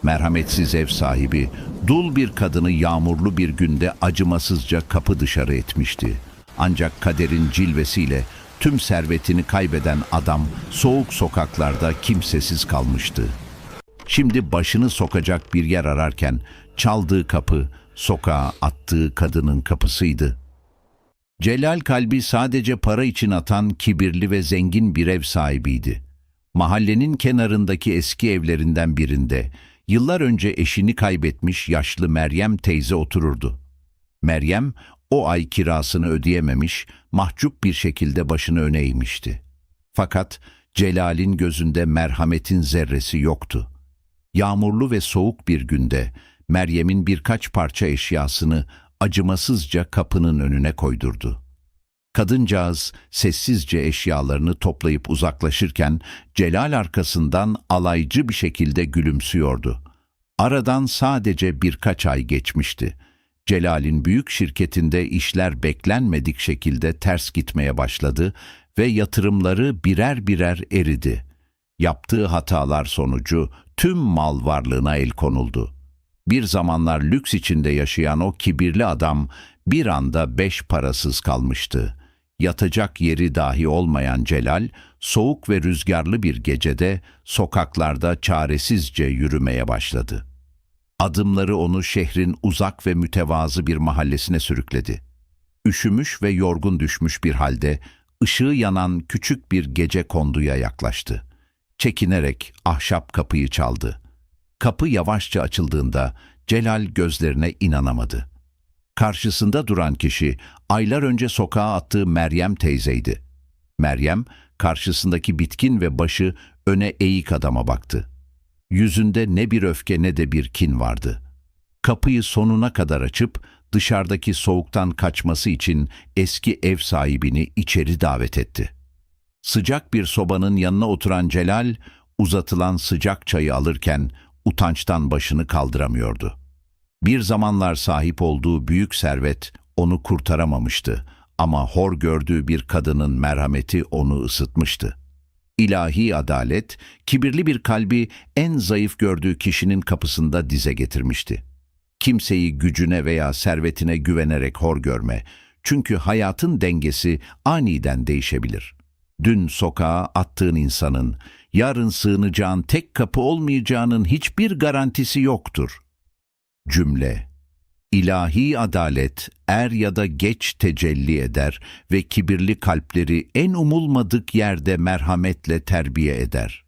Merhametsiz ev sahibi, dul bir kadını yağmurlu bir günde acımasızca kapı dışarı etmişti. Ancak kaderin cilvesiyle tüm servetini kaybeden adam soğuk sokaklarda kimsesiz kalmıştı. Şimdi başını sokacak bir yer ararken çaldığı kapı sokağa attığı kadının kapısıydı. Celal kalbi sadece para için atan kibirli ve zengin bir ev sahibiydi. Mahallenin kenarındaki eski evlerinden birinde yıllar önce eşini kaybetmiş yaşlı Meryem teyze otururdu. Meryem o ay kirasını ödeyememiş, mahcup bir şekilde başını öne eğmişti. Fakat Celal'in gözünde merhametin zerresi yoktu. Yağmurlu ve soğuk bir günde Meryem'in birkaç parça eşyasını acımasızca kapının önüne koydurdu. Kadıncağız sessizce eşyalarını toplayıp uzaklaşırken Celal arkasından alaycı bir şekilde gülümsüyordu. Aradan sadece birkaç ay geçmişti. Celal'in büyük şirketinde işler beklenmedik şekilde ters gitmeye başladı ve yatırımları birer birer eridi. Yaptığı hatalar sonucu tüm mal varlığına el konuldu. Bir zamanlar lüks içinde yaşayan o kibirli adam bir anda beş parasız kalmıştı. Yatacak yeri dahi olmayan Celal, soğuk ve rüzgarlı bir gecede sokaklarda çaresizce yürümeye başladı. Adımları onu şehrin uzak ve mütevazı bir mahallesine sürükledi. Üşümüş ve yorgun düşmüş bir halde ışığı yanan küçük bir gecekonduya yaklaştı. Çekinerek ahşap kapıyı çaldı. Kapı yavaşça açıldığında Celal gözlerine inanamadı. Karşısında duran kişi aylar önce sokağa attığı Meryem teyzeydi. Meryem karşısındaki bitkin ve başı öne eğik adama baktı. Yüzünde ne bir öfke ne de bir kin vardı. Kapıyı sonuna kadar açıp dışarıdaki soğuktan kaçması için eski ev sahibini içeri davet etti. Sıcak bir sobanın yanına oturan Celal, uzatılan sıcak çayı alırken utançtan başını kaldıramıyordu. Bir zamanlar sahip olduğu büyük servet onu kurtaramamıştı ama hor gördüğü bir kadının merhameti onu ısıtmıştı. İlahi adalet, kibirli bir kalbi en zayıf gördüğü kişinin kapısında dize getirmişti. Kimseyi gücüne veya servetine güvenerek hor görme, çünkü hayatın dengesi aniden değişebilir. Dün sokağa attığın insanın, yarın sığınacağın tek kapı olmayacağının hiçbir garantisi yoktur. Cümle: İlahi adalet er ya da geç tecelli eder ve kibirli kalpleri en umulmadık yerde merhametle terbiye eder.